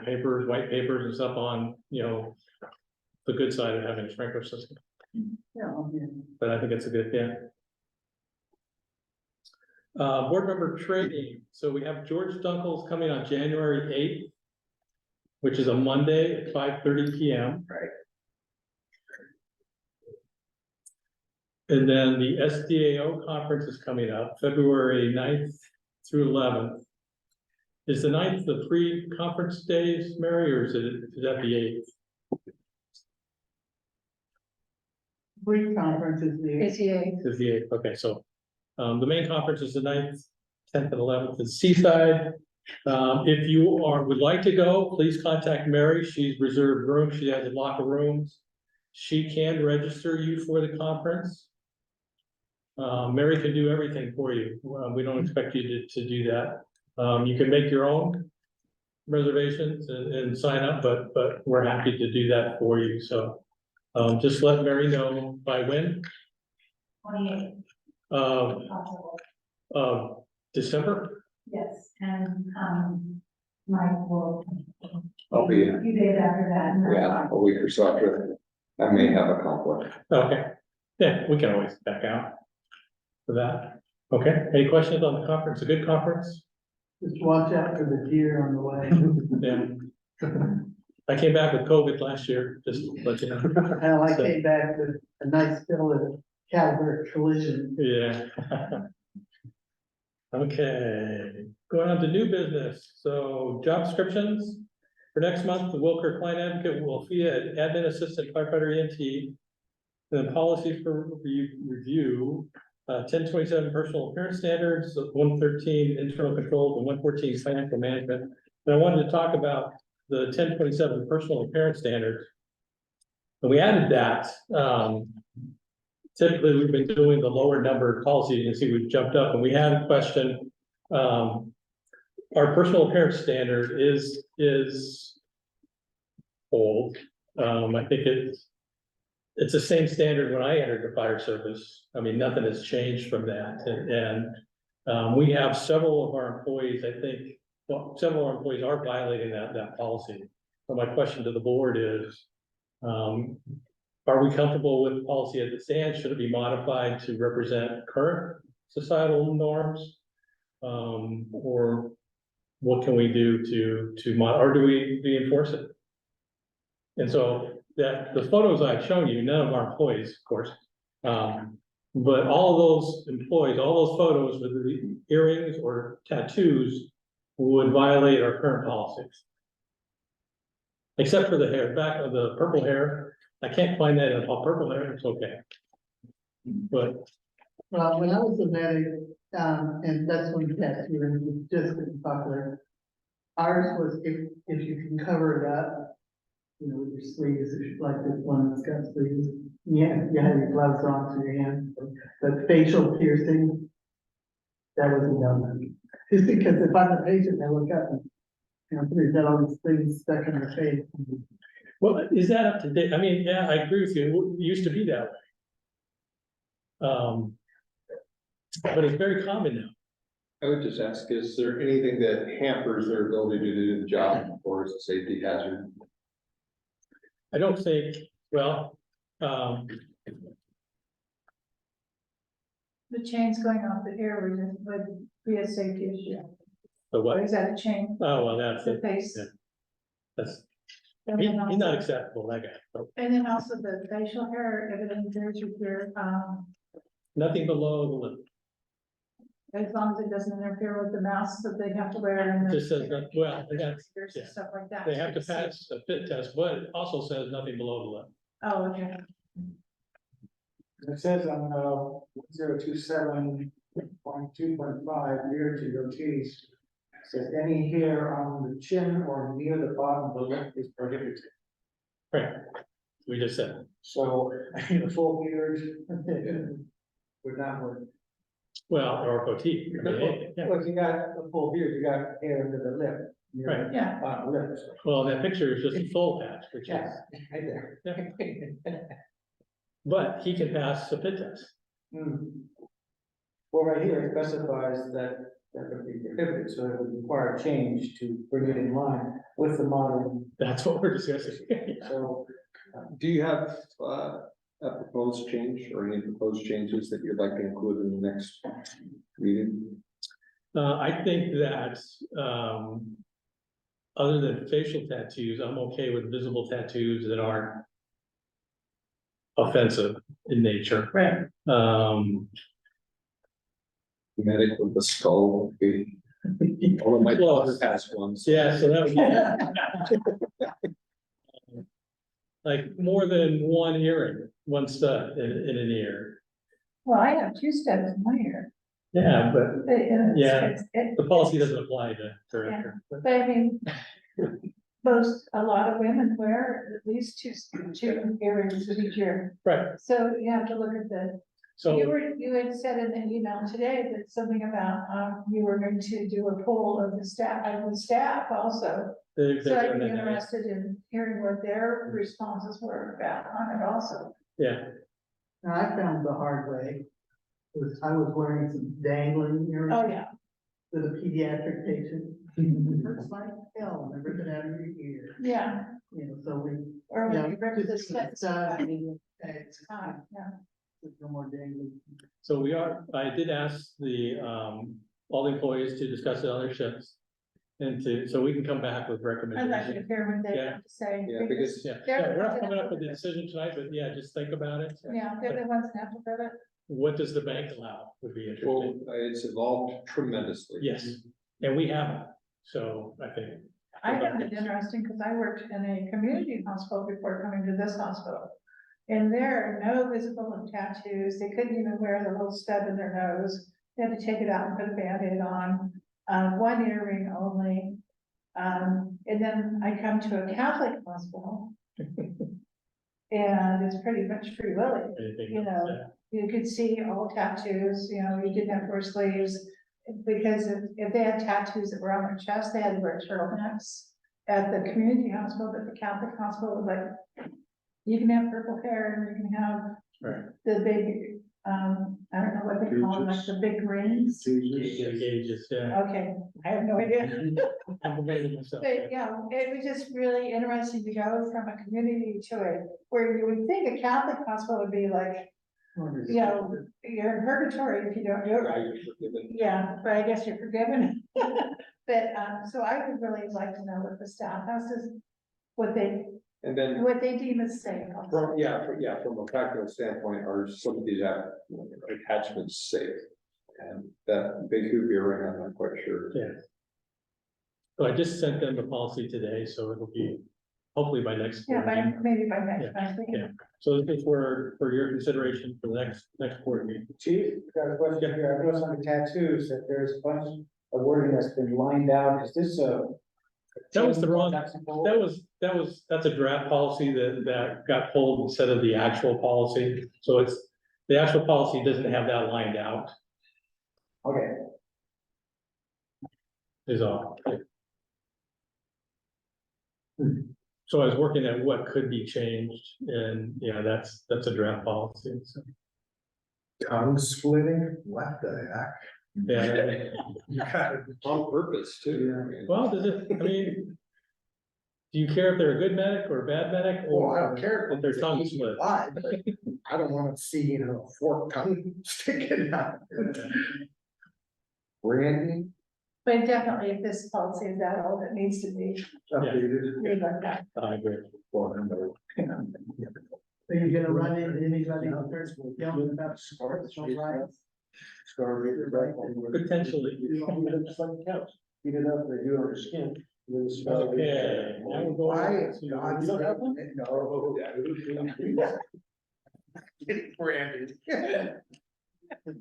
papers, white papers and stuff on, the good side of having a sprinkler system. Yeah. But I think it's a good, board member training. So we have George Dunkel's coming on January 8th, which is a Monday at 5:30 p.m. Right. And then the SDAO conference is coming up, February 9th through 11th. Is the 9th the pre-conference days, Mary, or is that the 8th? Pre-conference is the. Is he? Is the 8th, okay, so, the main conference is the 9th, 10th and 11th in Seaside. If you would like to go, please contact Mary, she's reserved room, she has a block of rooms. She can register you for the conference. Mary can do everything for you. We don't expect you to do that. You can make your own reservations and sign up, but we're happy to do that for you. So just let Mary know by when? 28th, Of possible. December? Yes, and, Mike will. I'll be, A few days after that. and that's fine. a week or so after, I may have a conflict. Okay, yeah, we can always back out for that. Okay, any questions on the conference? A good conference? Just watch out for the deer on the way. Yeah. I came back with COVID last year, just to let you know. Well, I So- came back with a nice bill of caliber collision. Yeah. Okay, going on to new business. So job descriptions for next month, the Wilker Client Advocate, Wlfea Admin Assistant Firefighter EMT. Then policies for review, 1027 personal appearance standards, 113 internal controls, and 114 financial management. And I wanted to talk about the 1027 personal appearance standards. And we added that, typically, we've been doing the lower number policy. You can see we've jumped up, and we had a question. Our personal appearance standard is old. I think it's the same standard when I entered the fire service. I mean, nothing has changed from that. And we have several of our employees, I think, well, several of our employees are violating that policy. So my question to the board is, are we comfortable with the policy as it stands? Should it be modified to represent current societal norms? Or what can we do to or do we enforce it? And so that the photos I've shown you, none of our employees, of course. But all those employees, all those photos with the earrings or tattoos would violate our current policies. Except for the hair, back of the purple hair, I can't find that in all purple hair, it's okay. But, Well, when I was a medic, and that's when tattoo was just as popular. Ours was if you can cover it up, you know, with your sleeves, like this one that's got sleeves. Yeah, you have your gloves on to your hands, but facial piercing, that wasn't done. Just because if I'm a patient, I look up and, you know, there's got all these things stuck in their face. well, is that up to date? I mean, yeah, I agree with you, it used to be that way. But it's very common now. I would just ask, is there anything that hampers their ability to do the job or is it a safety hazard? I don't think, well, The chains going off the ear would be a safety issue. the Or what? is that a chain? Oh, well, that's The it. face. Yeah. That's, And he's then not also- acceptable, that guy. And then also the facial hair, if it interferes with your, Nothing below the lip. as long as it doesn't interfere with the mask that they have to wear and. the- Just says that, well, that's, yeah. Stuff like that. They have to pass a fit test, but it also says nothing below the lip. Oh, okay. It says on, 1027.2.5, near to your teeth. Says any hair on the chin or near the bottom of the lip is prohibited. Right. We just said, So, I mean, a full beard would not work. well, or goatee. Yeah. Well, if you got a full beard, you got hair under the lip. near Right. the Yeah. bottom lip. Well, that picture is just a full patch, which is, Yeah, right there. but he can pass a fit test. Hmm. Well, right here, it specifies that would be prohibited, so it would require change to bring it in line with the modern, That's what we're discussing. so. Do you have a proposed change or any proposed changes that you'd like to include in the next meeting? I think that, other than facial tattoos, I'm okay with visible tattoos that aren't offensive in nature. Right. Medic with the skull would be. All of my daughter has one. so- Yeah, so that would. Like more than one earring, one stud in an ear. Well, I have two studs in my ear. Yeah, but Yeah. It- the policy doesn't apply to director. But I mean, a lot of women wear at least two earrings with each ear. Right, So you have to look at so. you had said in the email today that something about, you were going to do a poll of the staff also. So I'd be interested in hearing what their responses were about on it also. Yeah, Now, I found the hard way, I was wearing some dangling earrings. Oh, yeah. With a pediatric patient. It hurts like hell, when they rip it out of your ear, Yeah, you know, so we. or when Yeah, you rip the just studs. it's Yeah. no more dangling. so I did ask all the employees to discuss it on their shifts. And so we can come back with I'd like to recommendations. hear what they Yeah. have to say. Yeah, because Yeah, They're so the we're ones not that coming have up to with a do it. decision tonight, but yeah, just think about it. Yeah, they're the ones that have to do it. What does the bank allow would be Well, interesting. it's evolved tremendously. Yes, and we haven't, so I think. I found it interesting because I worked in a community hospital before coming to this hospital. And there are no visible tattoos. They couldn't even wear the little stud in their nose. They had to take it out and put a Band-Aid on, one earring only. And then I come to a Catholic hospital. And it's pretty much free willy, Anything you else, know. yeah. You could see all tattoos, you know, you didn't have to wear sleeves. Because if they had tattoos that were on their chest, they had to wear turtlenecks. At the community hospital, but the Catholic hospital was like, you can have purple hair and you can have Right. the big, I don't know what they call them, like the big rings. Gauges, yeah. Okay, I have no idea. I'm debating myself. But yeah, it was just really interesting to go from a community to where you would think a Catholic hospital would be like, you know, you're in purgatory if you don't do it right. Yeah, but I guess you're forgiven. But, so I would really like to know what the staff has to, what they And then What they deem as safe. from, from a practical standpoint, are some of these attachments safe? And that they could be around, I'm not quite sure. Yeah. So I just sent them the policy today, so it'll be hopefully by next. Yeah, board meeting. maybe by next month. Yeah. So this is for your consideration for the next board meeting. Chief, got a question here. I noticed on the tattoos that there's a bunch of wording that's been lined out. Is this a? That was the wrong, that's a draft policy that got pulled instead of the actual policy. So it's, the actual policy doesn't have that lined out, Okay, is all. So I was working at what could be changed, and yeah, that's a draft policy, so. Tongue splitting, what the heck? Yeah, On purpose too. well, does it, I mean, do you care if they're a good medic or a bad medic? Well, Or I don't care if their tongue split? Why, but I don't wanna see, a forked tongue sticking out. Randy, But definitely, if this policy is that old, it needs to be updated. made like that. I agree. Are you gonna run into anybody who starts yelling about sports on rights? Potentially. Just like the couch, heat it up, they do it on your skin. and then it's- Okay, now we're going Why, to- God, You don't have one? no. Randy.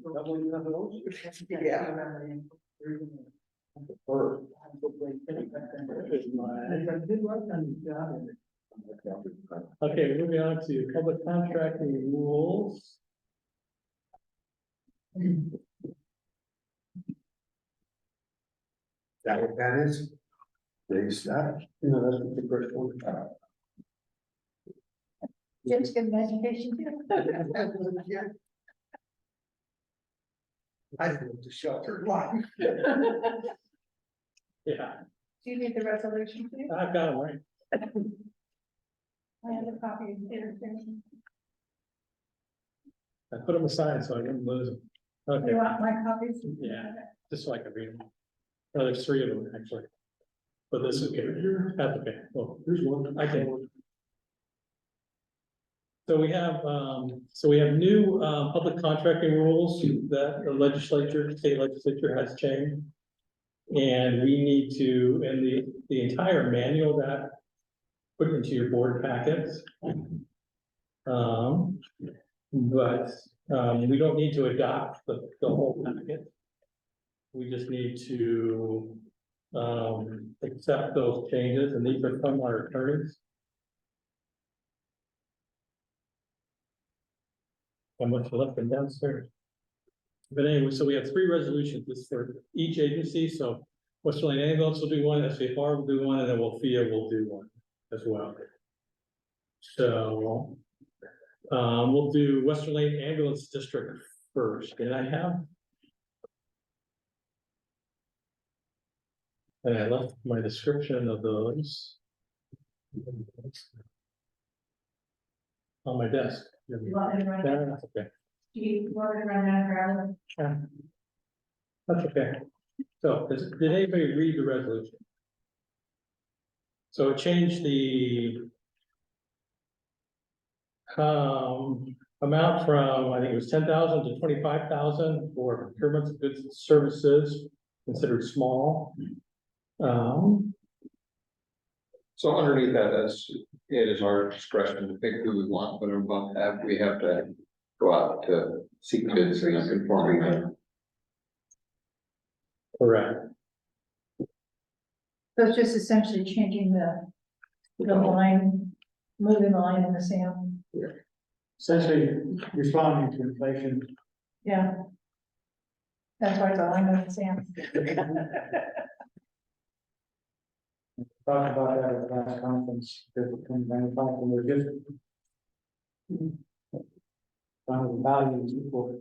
Probably nothing else. Yeah. Okay, moving on to public contracting rules. That what that is? Big stuff. You know, that's the first one. Just get an education. I lived a sheltered life. Yeah, Do you need the resolution too? I've got them right. I have a copy of it. I put them aside so I wouldn't lose them. Okay, You want my copies? Yeah. just so I can read them. Oh, there's three of them actually. But this is okay. That's okay. Well, Here's one. I can. So we have new public contracting rules that the legislature, state legislature has changed. And we need to, and the entire manual that put into your board packets. But we don't need to adopt the whole packet. We just need to accept those changes, and these are from our attorneys. How much left them downstairs? But anyway, so we have three resolutions, this is for each agency, so Western Lane Ambulance will do one, SCFR will do one, and then Wlfea will do one as well. So, we'll do Western Lane Ambulance District first, and I left my description of those on my desk. You want me to run that? That's okay. Do you want me to run that around? That's okay. So, did anybody read the resolution? So it changed the amount from, I think it was 10,000 to 25,000 for procurements of goods and services considered small. So underneath that, it is our discretion to pick who we want, but above that, we have to go out to seek bids and conforming them. Correct. So it's just essentially changing the line, moving the line in the sand. Essentially responding to inflation. Yeah. That's why it's a line in the sand. Talked about that at the last conference, because it comes down to fact, and we're just. The value is equal.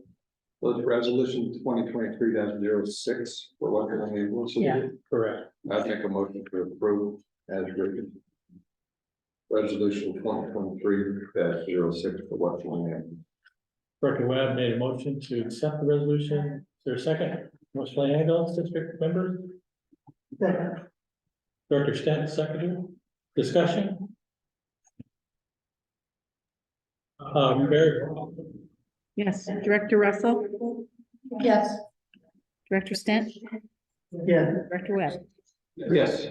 So it's resolution 2023-06 for what we're able to. Yeah. Correct. I'd make a motion to approve as written. Resolution 2023-06 for what's on Director Webb made a motion to accept the resolution. Is there a second? Western Lane Ambulance District members? Director Stent, seconded. Discussion? Mary, Yes. Director Russell, Yes. Director Stent, Yeah. Director Webb. Yes.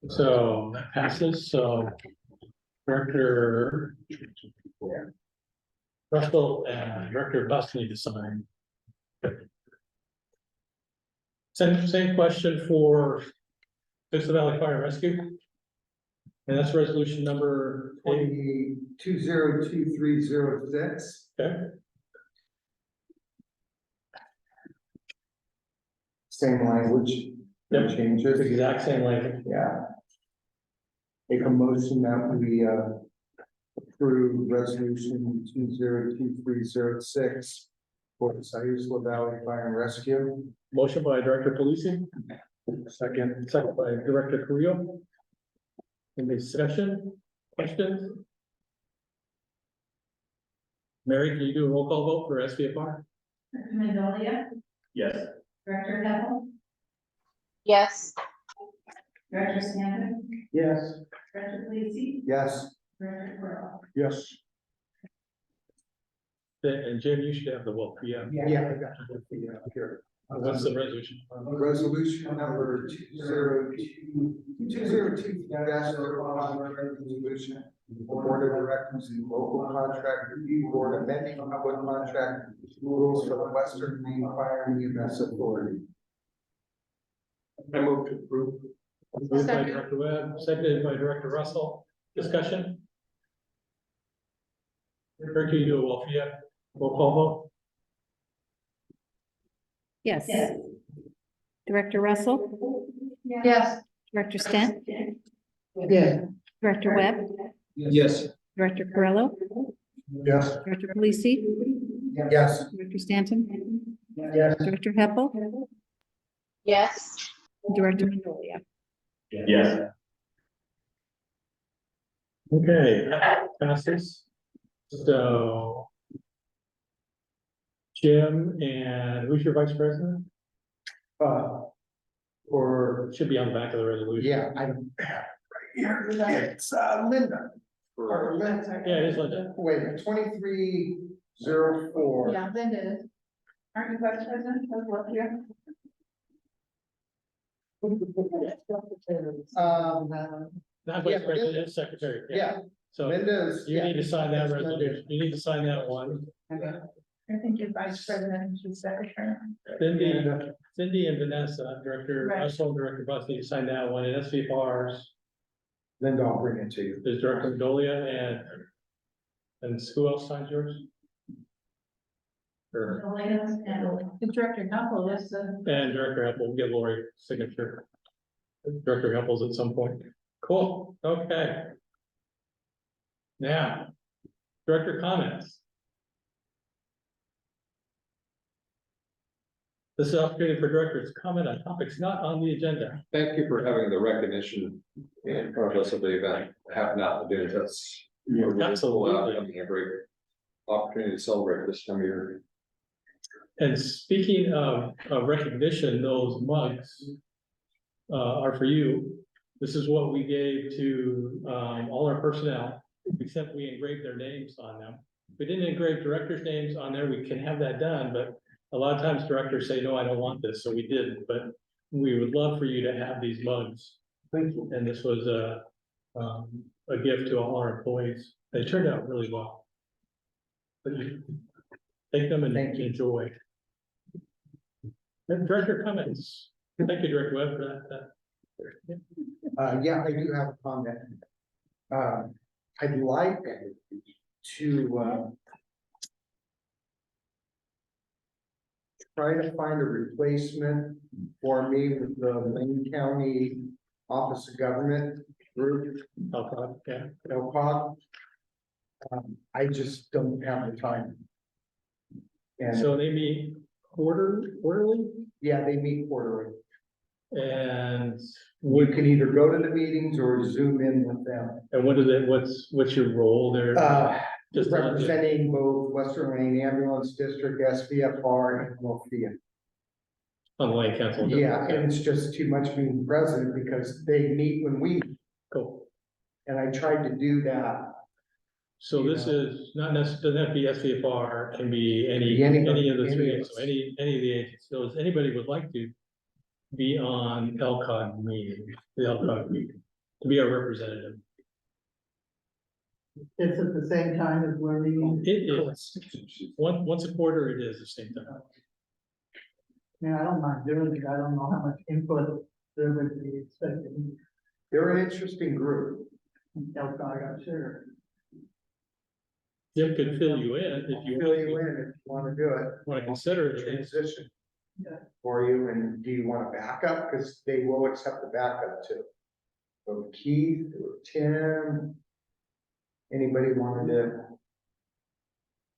so that passes, so Director Russell and Director Bus need to sign. Same question for Vista Valley Fire and Rescue. And that's resolution number 8. 2022306. Okay, Same language, no Yep. changes. exact same language. Yeah. Make a motion that we approve resolution 2022306 for the Wlfea Valley Fire and Rescue. Motion by Director Polisi. Second by Director Carrillo. Any discussion, questions? Mary, can you do a roll call vote for SVFR? Director Mendolia, Yes. Director Heppel, Yes. Director Stanton, Yes. Director Lacy, Yes. Director Carl. Yes. And Jim, you should have the Wlfea. Yeah, I got it. Yeah, here. What's the resolution? Resolution number 202-05, resolution. The Board of Directors and Local Contract Review Board amending public contract rules for the Western Maine Fire and EMS Authority. I move to approve. Moved by Director Webb, seconded by Director Russell. Discussion? Or can you do a Wlfea roll call vote? Yes. Director Russell, Yes. Director Stent, Yeah. Director Webb, Yes. Director Carrillo, Yes. Director Polisi, Yes. Director Stanton, Yes. Director Heppel, Yes. Director Mendolia. Yes. Okay, passes. So. Jim, and who's your vice president? Or it should be on the back of the resolution. Yeah, I don't have it right here. It's Linda. Or Linda. Yeah, it is Linda. Wait, 2304. Yeah, Linda is. Aren't you vice president of Wlfea? Not vice Yeah, president, it's secretary. Yeah, So Linda's. you need to sign that Linda. resolution. You need to sign that one. I think you're vice president and she's secretary. Cindy and Vanessa, Director Right. Russell, and Director Bus need to sign that one, and SVFR's Linda, I'll bring it to you. is Director Mendolia and who else signs yours? Or, The director couple is the. and Director Apple, we'll get Lori signature. Director Apple's at some point. Cool, okay. Now, director comments. This is an opportunity for directors to comment on topics not on the agenda. Thank you for having the recognition and progress of the event, have not to do this. Absolutely. A great opportunity to celebrate this time of year. And speaking of recognition, those mugs are for you. This is what we gave to all our personnel, except we engraved their names on them. We didn't engrave directors' names on there. We can have that done, but a lot of times directors say, no, I don't want this, so we didn't, but we would love for you to have these mugs. Thank you. And this was a gift to all our employees. They turned out really well. But you take them and Thank you. enjoy. And director comments. Thank you, Director Webb, for that. Yeah, I do have a comment. I'd like to try to find a replacement for me with the Lane County Office of Government group, Yeah. LPOG. I just don't have the time. And So they meet quarterly, yeah, they meet quarterly. and You can either go to the meetings or Zoom in with them. and what is it, what's your role there? Just Representing both Western Lane Ambulance District, SVFR, and Wlfea. on the Lane Council. Yeah, and it's just too much being present because they meet when we, Cool. and I tried to do that. So this is not necessarily, doesn't have to be SVFR, can be any, Be any- any of the any three, of so us. any of the agents. So if anybody would like to be on LCOG meeting, the LCOG meeting, to be our representative. It's at the same time as we're meeting. It is, once a quarter it is the same time. Man, I don't mind doing it. I don't know how much input there would be expected. They're an interesting group. LCOG, I'm sure. Jim could fill you in if you Fill you in if you wanna do it. want to consider it. Transition. Yeah. For you, and do you want a backup? Cause they will accept the backup too. So Keith or Tim. Anybody wanted to?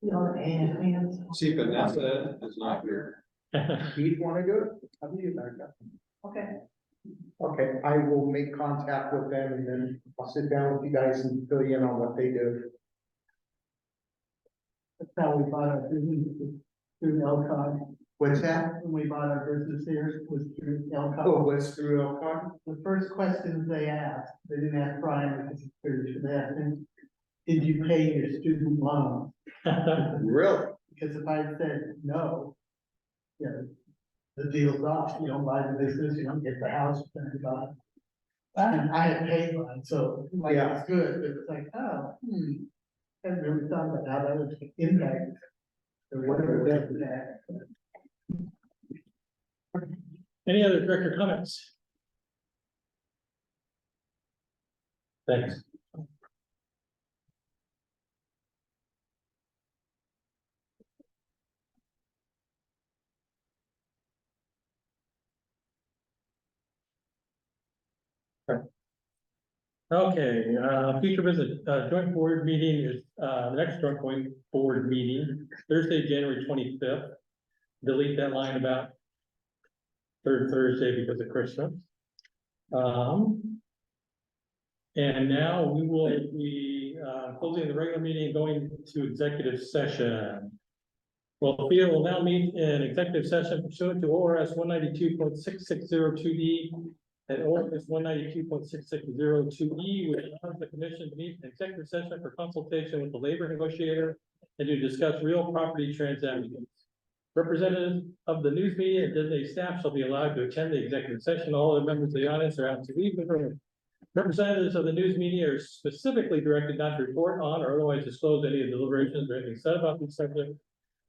You know, and. See, Vanessa is not here. Keith wanna do it? I'll be a backup. Okay. Okay, I will make contact with them and then I'll sit down with you guys and fill you in on what they do. That's how we bought our business, through LCOG. What's that? When we bought our business here, it was through Oh, LCOG. what's through Elkhorn? The first questions they asked, they didn't ask Brian, because he's pretty sure they asked him, did you pay your student loan? Really? Because if I had said no, you know, the deal's off, you don't buy the business, you don't get the house, you don't buy it. And I had paid mine, so like, Yeah. it's good, but it's like, oh, hadn't really thought about how that would impact. Or whatever it does impact. Any other director comments? Thanks. Okay, future visit, joint board meeting is, the next joint board meeting, Thursday, January 25th. Delete that line about third Thursday because of Christmas. And now we will be, closing the regular meeting, and going to executive session. Wlfea will now meet in executive session pursuant to ORS 192.6602D and ORS 192.6602E, which allows the commission to meet in executive session for consultation with the labor negotiator and to discuss real property transactions. Representatives of the news media and designated staff shall be allowed to attend the executive session. All other members of the audience are asked to leave the room. Representatives of the news media are specifically directed not to report on or otherwise disclose any of the deliberations or anything said about these subjects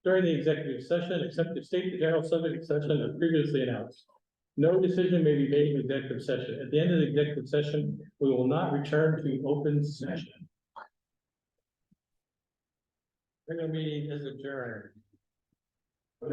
during the executive session, except to state the general subject session as previously announced. No decision may be made in executive session. At the end of the executive session, we will not return to open session. Regular meeting is adjourned.